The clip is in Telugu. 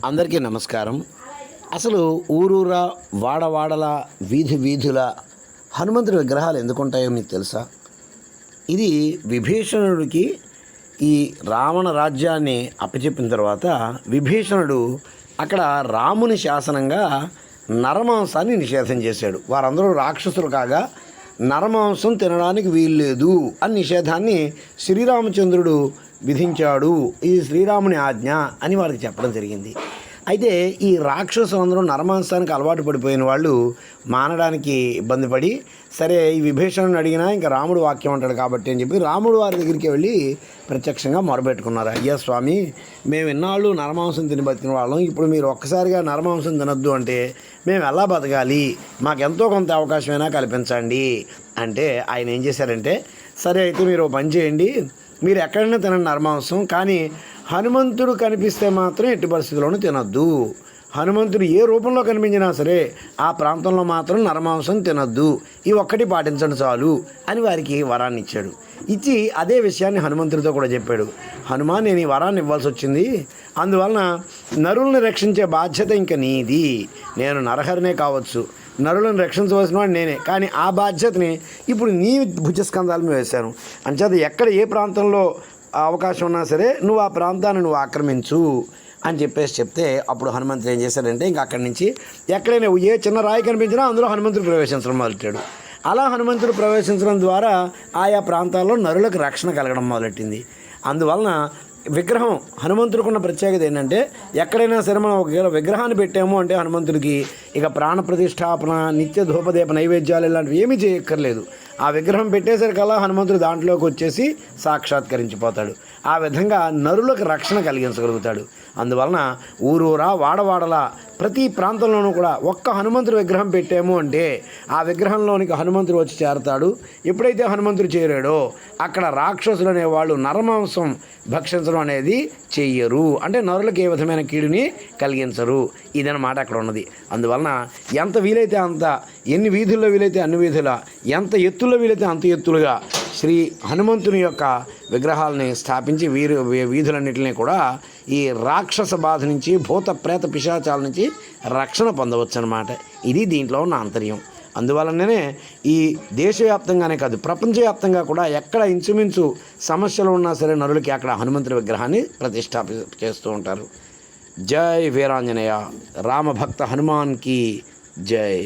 అందరికీ నమస్కారం. అసలు ఊరూరా వాడవాడల వీధి వీధుల హనుమంతుడి విగ్రహాలు ఎందుకుంటాయో మీకు తెలుసా? ఇది విభీషణుడికి ఈ రావణ రాజ్యాన్ని అప్పచెప్పిన తర్వాత విభీషణుడు అక్కడ రాముని శాసనంగా నరమాంసాన్ని నిషేధం చేశాడు. వారందరూ రాక్షసులు కాగా నరమాంసం తినడానికి వీల్లేదు అని నిషేధాన్ని శ్రీరామచంద్రుడు విధించాడు. ఇది శ్రీరాముని ఆజ్ఞ అని వారికి చెప్పడం జరిగింది. అయితే ఈ రాక్షసులందరూ నరమాంసానికి అలవాటు పడిపోయిన వాళ్ళు మానడానికి ఇబ్బంది పడి, సరే ఈ విభీషణుని అడిగినా ఇంకా రాముడు వాక్యం అంటాడు కాబట్టి అని చెప్పి రాముడు వారి దగ్గరికి వెళ్ళి ప్రత్యక్షంగా మొరబెట్టుకున్నారు. అయ్యా స్వామి, మేము ఇన్నాళ్ళు నరమాంసం తిని బతికిన వాళ్ళం, ఇప్పుడు మీరు ఒక్కసారిగా నరమాంసం తినొద్దు అంటే మేము ఎలా బతకాలి? మాకెంతో కొంత అవకాశమైనా కల్పించండి అంటే ఆయన ఏం చేశారంటే, సరే అయితే మీరు పని చేయండి, మీరు ఎక్కడైనా తినండి నరమాంసం, కానీ హనుమంతుడు కనిపిస్తే మాత్రం ఎట్టి పరిస్థితుల్లోనూ తినొద్దు. హనుమంతుడు ఏ రూపంలో కనిపించినా సరే ఆ ప్రాంతంలో మాత్రం నరమాంసం తినొద్దు. ఈ ఒక్కటి పాటించండి చాలు అని వారికి వరాన్ని ఇచ్చాడు. ఇచ్చి అదే విషయాన్ని హనుమంతుడితో కూడా చెప్పాడు. హనుమాన్, నేను ఈ వరాన్ని ఇవ్వాల్సి వచ్చింది, అందువలన నరుల్ని రక్షించే బాధ్యత ఇంక నీది. నేను నరహరినే కావచ్చు, నరులను రక్షించవలసిన వాడు నేనే, కానీ ఆ బాధ్యతని ఇప్పుడు నీ భుజస్కంధాల మీద వేశాను. అంచేత ఎక్కడ ఏ ప్రాంతంలో అవకాశం ఉన్నా సరే నువ్వు ఆ ప్రాంతాన్ని నువ్వు ఆక్రమించు అని చెప్తే అప్పుడు హనుమంతుడు ఏం చేశాడంటే, ఇంకా అక్కడి నుంచి ఎక్కడైనా ఏ చిన్న రాయి కనిపించినా అందులో హనుమంతుడు ప్రవేశించడం మొదలెట్టాడు. అలా హనుమంతుడు ప్రవేశించడం ద్వారా ఆయా ప్రాంతాల్లో నరులకు రక్షణ కలగడం మొదలెట్టింది. అందువలన విగ్రహం హనుమంతుడికి ఉన్న ప్రత్యేకత ఏంటంటే, ఎక్కడైనా సరే మనం ఒక విగ్రహాన్ని పెట్టాము అంటే హనుమంతుడికి ఇక ప్రాణ ప్రతిష్టాపన, నిత్య ధూపదీప నైవేద్యాలు ఇలాంటివి ఏమీ చేయక్కర్లేదు. ఆ విగ్రహం పెట్టేసరికల్లా హనుమంతుడు దాంట్లోకి వచ్చేసి సాక్షాత్కరించిపోతాడు. ఆ విధంగా నరులకు రక్షణ కలిగించగలుగుతాడు. అందువలన ఊరూరా వాడవాడలా ప్రతి ప్రాంతంలోనూ కూడా ఒక్క హనుమంతుడి విగ్రహం పెట్టాము అంటే ఆ విగ్రహంలోనికి హనుమంతుడు వచ్చి చేరతాడు. ఎప్పుడైతే హనుమంతుడు చేరాడో అక్కడ రాక్షసులు అనేవాళ్ళు నరమాంసం భక్షించడం అనేది చెయ్యరు, అంటే నరులకు ఏ విధమైన కీడుని కలిగించరు. ఇదన్నమాట అక్కడ ఉన్నది. అందువలన ఎంత వీలైతే అంత, ఎన్ని వీధుల్లో వీలైతే అన్ని వీధుల, ఎంత ఎత్తుల్లో వీలైతే అంత ఎత్తులుగా శ్రీ హనుమంతుని యొక్క విగ్రహాలని స్థాపించి వీధులన్నింటినీ కూడా ఈ రాక్షస బాధ నుంచి, భూత ప్రేత పిశాచాల నుంచి రక్షణ పొందవచ్చు అన్నమాట. ఇది దీంట్లో ఉన్న ఆంతర్యం. అందువలననే ఈ దేశవ్యాప్తంగానే కాదు, ప్రపంచవ్యాప్తంగా కూడా ఎక్కడ ఇంచుమించు సమస్యలు ఉన్నా సరే నరులకి అక్కడ హనుమంతుడి విగ్రహాన్ని చేస్తూ ఉంటారు. జై వీరాంజనేయ, రామభక్త హనుమాన్కి జై.